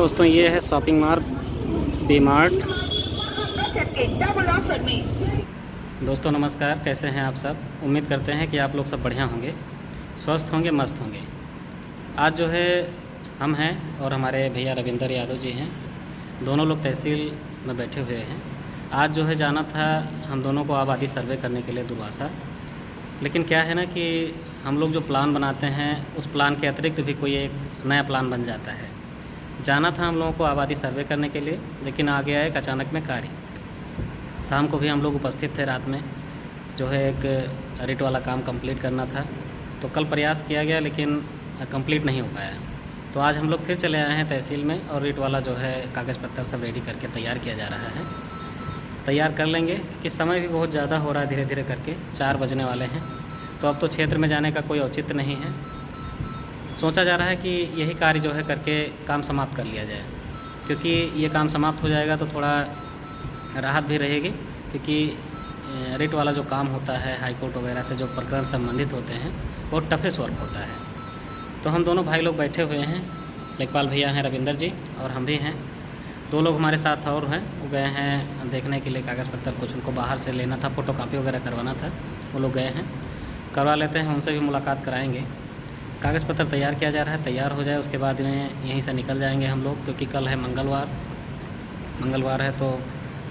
दोस्तों, ये है शॉपिंग मार्ट डी मार्ट। दोस्तों नमस्कार, कैसे हैं आप सब। उम्मीद करते हैं कि आप लोग सब बढ़िया होंगे, स्वस्थ होंगे, मस्त होंगे। आज जो है हम हैं और हमारे भैया रविंदर यादव जी हैं, दोनों लोग तहसील में बैठे हुए हैं। आज जो है जाना था हम दोनों को आबादी सर्वे करने के लिए दुर्वासा। लेकिन क्या है ना कि हम लोग जो प्लान बनाते हैं उस प्लान के अतिरिक्त भी कोई एक नया प्लान बन जाता है। जाना था हम लोगों को आबादी सर्वे करने के लिए, लेकिन आ गया एक अचानक में कार्य। शाम को भी हम लोग उपस्थित थे, रात में जो है एक रिट वाला काम कंप्लीट करना था। तो कल प्रयास किया गया लेकिन कंप्लीट नहीं हो पाया। तो आज हम लोग फिर चले आए हैं तहसील में और रिट वाला जो है कागज़ पत्तर सब रेडी करके तैयार किया जा रहा है। तैयार कर लेंगे कि समय भी बहुत ज़्यादा हो रहा है, धीरे धीरे करके 4 बजने वाले हैं। तो अब तो क्षेत्र में जाने का कोई औचित्य नहीं है। सोचा जा रहा है कि यही कार्य जो है करके काम समाप्त कर लिया जाए, क्योंकि ये काम समाप्त हो जाएगा तो थोड़ा राहत भी रहेगी। क्योंकि रिट वाला जो काम होता है, हाई कोर्ट वगैरह से जो प्रकरण संबंधित होते हैं, बहुत टफेस्ट वर्क होता है। तो हम दोनों भाई लोग बैठे हुए हैं, लेखपाल भैया हैं रविंदर जी और हम भी हैं। 2 लोग हमारे साथ और हैं, वो गए हैं देखने के लिए कागज़ पत्तर, कुछ उनको बाहर से लेना था, फ़ोटोकॉपी वगैरह करवाना था, वो लोग गए हैं। करवा लेते हैं, उनसे भी मुलाकात कराएंगे। कागज़ पत्तर तैयार किया जा रहा है, तैयार हो जाए उसके बाद में यहीं से निकल जाएंगे हम लोग, क्योंकि कल है मंगलवार है तो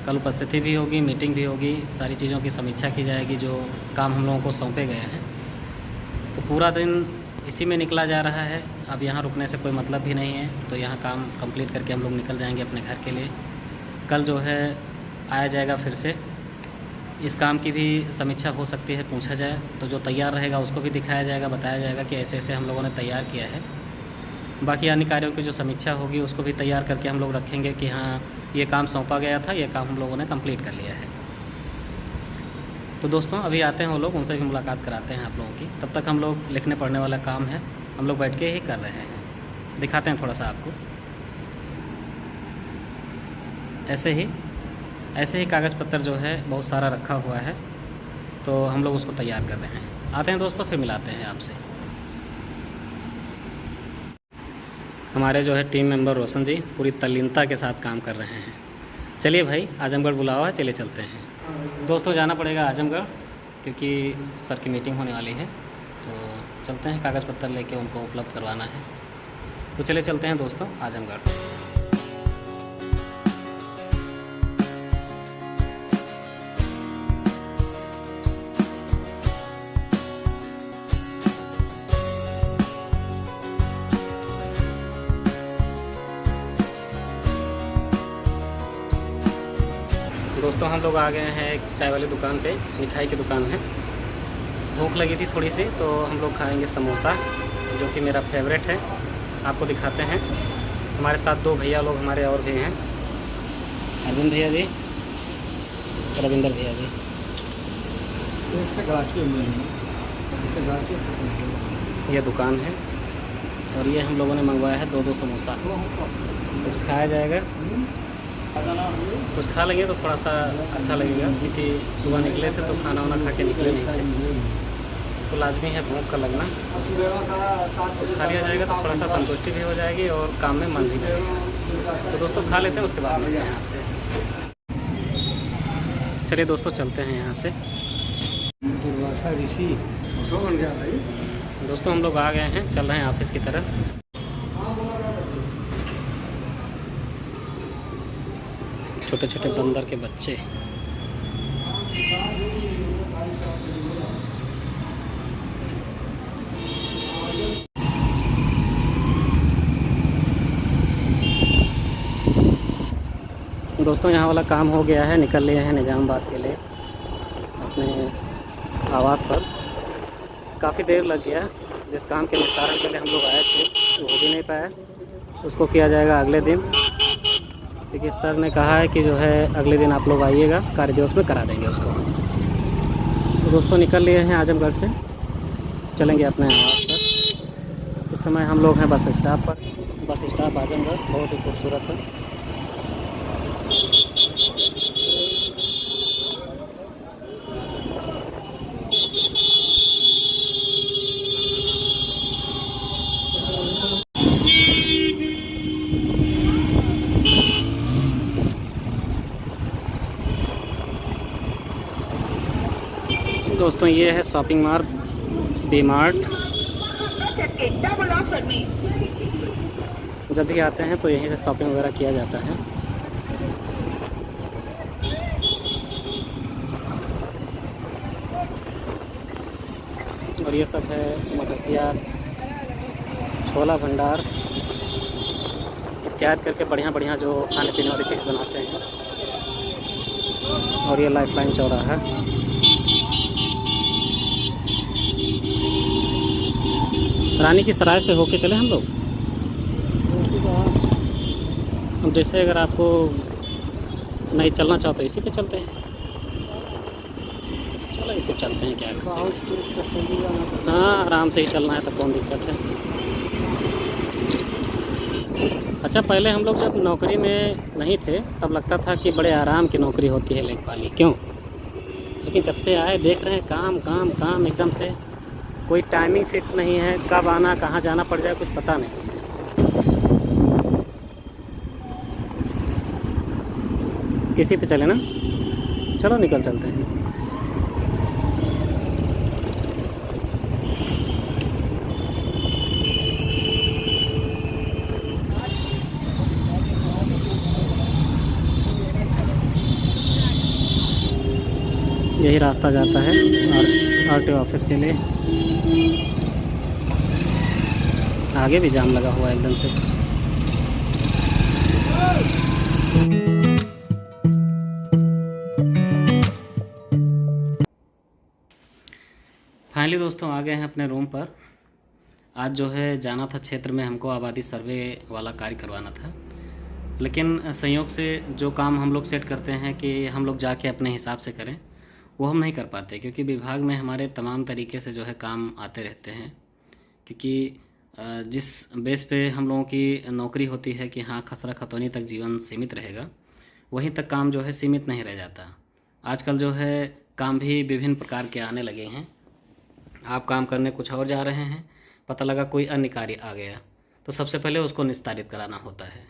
कल उपस्थिति भी होगी, मीटिंग भी होगी, सारी चीज़ों की समीक्षा की जाएगी जो काम हम लोगों को सौंपे गए हैं। तो पूरा दिन इसी में निकला जा रहा है। अब यहाँ रुकने से कोई मतलब भी नहीं है, तो यहाँ काम कंप्लीट करके हम लोग निकल जाएंगे अपने घर के लिए। कल जो है आया जाएगा फिर से, इस काम की भी समीक्षा हो सकती है, पूछा जाए तो जो तैयार रहेगा उसको भी दिखाया जाएगा, बताया जाएगा कि ऐसे ऐसे हम लोगों ने तैयार किया है। बाकी अन्य कार्यों की जो समीक्षा होगी उसको भी तैयार करके हम लोग रखेंगे कि हाँ ये काम सौंपा गया था, ये काम हम लोगों ने कंप्लीट कर लिया है। तो दोस्तों अभी आते हैं वो लोग, उनसे भी मुलाकात कराते हैं आप लोगों की। तब तक हम लोग लिखने पढ़ने वाला काम है, हम लोग बैठ के ही कर रहे हैं। दिखाते हैं थोड़ा सा आपको। ऐसे ही कागज़ पत्तर जो है बहुत सारा रखा हुआ है, तो हम लोग उसको तैयार कर रहे हैं। आते हैं दोस्तों, फिर मिलाते हैं आपसे। हमारे जो है टीम मेंबर रोशन जी पूरी तल्लीनता के साथ काम कर रहे हैं। चलिए भाई, आजमगढ़ बुलावा है, चलिए चलते हैं। दोस्तों जाना पड़ेगा आजमगढ़, क्योंकि सर की मीटिंग होने वाली है। तो चलते हैं, कागज़ पत्तर लेके उनको उपलब्ध करवाना है। तो चलिए चलते हैं दोस्तों आजमगढ़। दोस्तों हम लोग आ गए हैं एक चाय वाली दुकान पे, मिठाई की दुकान है। भूख लगी थी थोड़ी सी, तो हम लोग खाएंगे समोसा, जो कि मेरा फेवरेट है। आपको दिखाते हैं। हमारे साथ 2 भैया लोग हमारे और भी हैं, अरविंद भैया जी, रविंदर भैया जी। ये दुकान है और ये हम लोगों ने मंगवाया है 2-2 समोसा। कुछ खाया जाएगा, कुछ खा लेंगे तो थोड़ा सा अच्छा लगेगा, क्योंकि सुबह निकले थे तो खाना वाना खा के निकले नहीं थे। तो लाजमी है भूख का लगना। कुछ खा लिया जाएगा तो थोड़ा सा संतुष्टि भी हो जाएगी और काम में मन भी लगेगा। तो दोस्तों खा लेते हैं, उसके बाद मिलते हैं आपसे। चलिए दोस्तों चलते हैं यहाँ से। दोस्तों हम लोग आ गए हैं, चल रहे हैं ऑफिस की तरफ। छोटे छोटे बंदर के बच्चे। दोस्तों यहाँ वाला काम हो गया है, निकल लिए हैं निज़ामाबाद के लिए अपने आवास पर। काफ़ी देर लग गया, जिस काम के निस्तारण के लिए हम लोग आए थे वो हो भी नहीं पाया। उसको किया जाएगा अगले दिन, क्योंकि सर ने कहा है कि जो है अगले दिन आप लोग आइएगा, कार्य दिवस में करा देंगे उसको। तो दोस्तों निकल लिए हैं आजमगढ़ से, चलेंगे अपने आवास पर। इस समय हम लोग हैं बस स्टॉप पर। बस स्टॉप आजमगढ़ बहुत ही खूबसूरत है। दोस्तों ये है शॉपिंग मार्ट डी मार्ट। जब भी आते हैं तो यहीं से शॉपिंग वगैरह किया जाता है। और ये सब है मकसिया, छोला भंडार इत्यादि करके बढ़िया बढ़िया जो खाने पीने वाली चीज़ बनाते हैं। और ये लाइफ लाइन चौराहा है। रानी की सराय से होके चले हम लोग। जैसे अगर आपको नहीं चलना चाहो तो इसी पे चलते हैं। चलो इसी पे चलते हैं, क्या है। हाँ आराम से ही चलना है तो कौन दिक्कत है। अच्छा पहले हम लोग जब नौकरी में नहीं थे तब लगता था कि बड़े आराम की नौकरी होती है लेखपाली, क्यों? लेकिन जब से आए देख रहे हैं काम काम काम एकदम से, कोई टाइमिंग फिक्स नहीं है, कब आना कहाँ जाना पड़ जाए कुछ पता नहीं है। इसी पे चले ना, चलो निकल चलते हैं। यही रास्ता जाता है आरटीओ ऑफिस के लिए। आगे भी जाम लगा हुआ है एकदम से। फाइनली दोस्तों आ गए हैं अपने रूम पर। आज जो है जाना था क्षेत्र में, हमको आबादी सर्वे वाला कार्य करवाना था, लेकिन संयोग से जो काम हम लोग सेट करते हैं कि हम लोग जाके अपने हिसाब से करें, वो हम नहीं कर पाते, क्योंकि विभाग में हमारे तमाम तरीके से जो है काम आते रहते हैं। क्योंकि जिस बेस पे हम लोगों की नौकरी होती है कि हाँ खसरा खतौनी तक जीवन सीमित रहेगा, वहीं तक काम जो है सीमित नहीं रह जाता। आजकल जो है काम भी विभिन्न प्रकार के आने लगे हैं। आप काम करने कुछ और जा रहे हैं, पता लगा कोई अन्य कार्य आ गया, तो सबसे पहले उसको निस्तारित कराना होता है।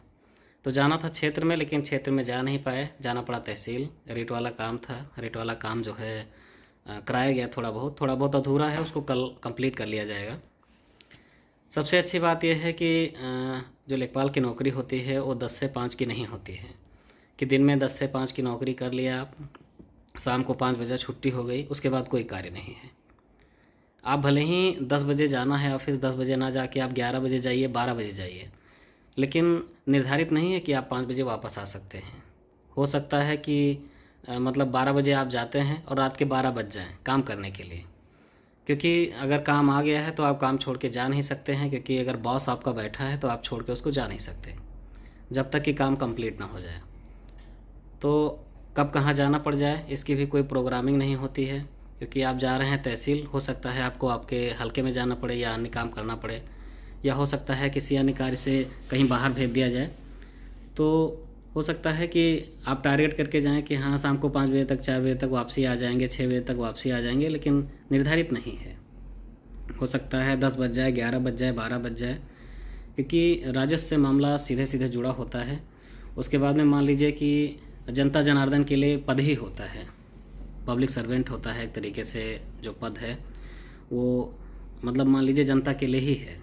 तो जाना था क्षेत्र में, लेकिन क्षेत्र में जा नहीं पाए, जाना पड़ा तहसील। रेट वाला काम था, रेट वाला काम जो है कराया गया। थोड़ा बहुत अधूरा है, उसको कल कंप्लीट कर लिया जाएगा। सबसे अच्छी बात यह है कि जो लेखपाल की नौकरी होती है वो 10 से 5 की नहीं होती है कि दिन में 10 से 5 की नौकरी कर लिया आप, शाम को 5 बजे छुट्टी हो गई, उसके बाद कोई कार्य नहीं है। आप भले ही 10 बजे जाना है ऑफिस, 10 बजे ना जाके आप 11 बजे जाइए, 12 बजे जाइए, लेकिन निर्धारित नहीं है कि आप 5 बजे वापस आ सकते हैं। हो सकता है कि मतलब 12 बजे आप जाते हैं और रात के 12 बज जाएं काम करने के लिए, क्योंकि अगर काम आ गया है तो आप काम छोड़ के जा नहीं सकते हैं, क्योंकि अगर बॉस आपका बैठा है तो आप छोड़ के उसको जा नहीं सकते जब तक कि काम कंप्लीट ना हो जाए। तो कब कहाँ जाना पड़ जाए इसकी भी कोई प्रोग्रामिंग नहीं होती है, क्योंकि आप जा रहे हैं तहसील, हो सकता है आपको आपके हल्के में जाना पड़े या अन्य काम करना पड़े, या हो सकता है किसी अन्य कार्य से कहीं बाहर भेज दिया जाए। तो हो सकता है कि आप टारगेट करके जाएं कि हाँ शाम को 5 बजे तक, 4 बजे तक वापसी आ जाएंगे, 6 बजे तक वापसी आ जाएंगे, लेकिन निर्धारित नहीं है। हो सकता है 10 बज जाए, 11 बज जाए, 12 बज जाए, क्योंकि राजस्व से मामला सीधे सीधे जुड़ा होता है। उसके बाद में मान लीजिए कि जनता जनार्दन के लिए पद ही होता है, पब्लिक सर्वेंट होता है एक तरीके से। जो पद है वो मतलब मान लीजिए जनता के लिए ही है।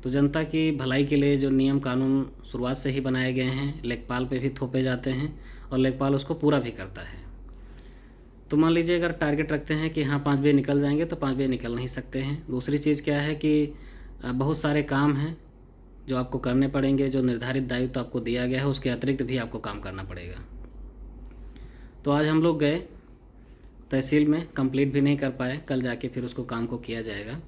तो जनता की भलाई के लिए जो नियम कानून शुरुआत से ही बनाए गए हैं, लेखपाल पे भी थोपे जाते हैं और लेखपाल उसको पूरा भी करता है। तो मान लीजिए अगर टारगेट रखते हैं कि हाँ 5 बजे निकल जाएंगे, तो 5 बजे निकल नहीं सकते हैं। दूसरी चीज़ क्या है कि बहुत सारे काम हैं जो आपको करने पड़ेंगे, जो निर्धारित दायित्व तो आपको दिया गया है, उसके अतिरिक्त भी आपको काम करना पड़ेगा। तो आज हम लोग गए तहसील में, कंप्लीट भी नहीं कर पाए, कल जाके फिर उसको काम को किया जाएगा।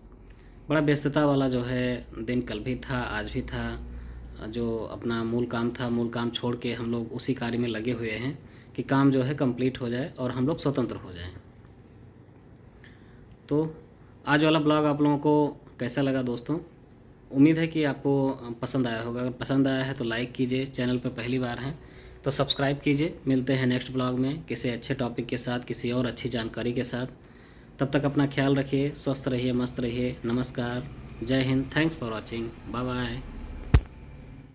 बड़ा व्यस्तता वाला जो है दिन कल भी था, आज भी था। जो अपना मूल काम था, मूल काम छोड़ के हम लोग उसी कार्य में लगे हुए हैं कि काम जो है कंप्लीट हो जाए और हम लोग स्वतंत्र हो जाएं। तो आज वाला ब्लॉग आप लोगों को कैसा लगा दोस्तों? उम्मीद है कि आपको पसंद आया होगा। अगर पसंद आया है तो लाइक कीजिए, चैनल पर पहली बार हैं तो सब्सक्राइब कीजिए। मिलते हैं नेक्स्ट ब्लॉग में किसी अच्छे टॉपिक के साथ, किसी और अच्छी जानकारी के साथ। तब तक अपना ख्याल रखिए, स्वस्थ रहिए, मस्त रहिए। नमस्कार, जय Hind, thanks for watching, bye bye.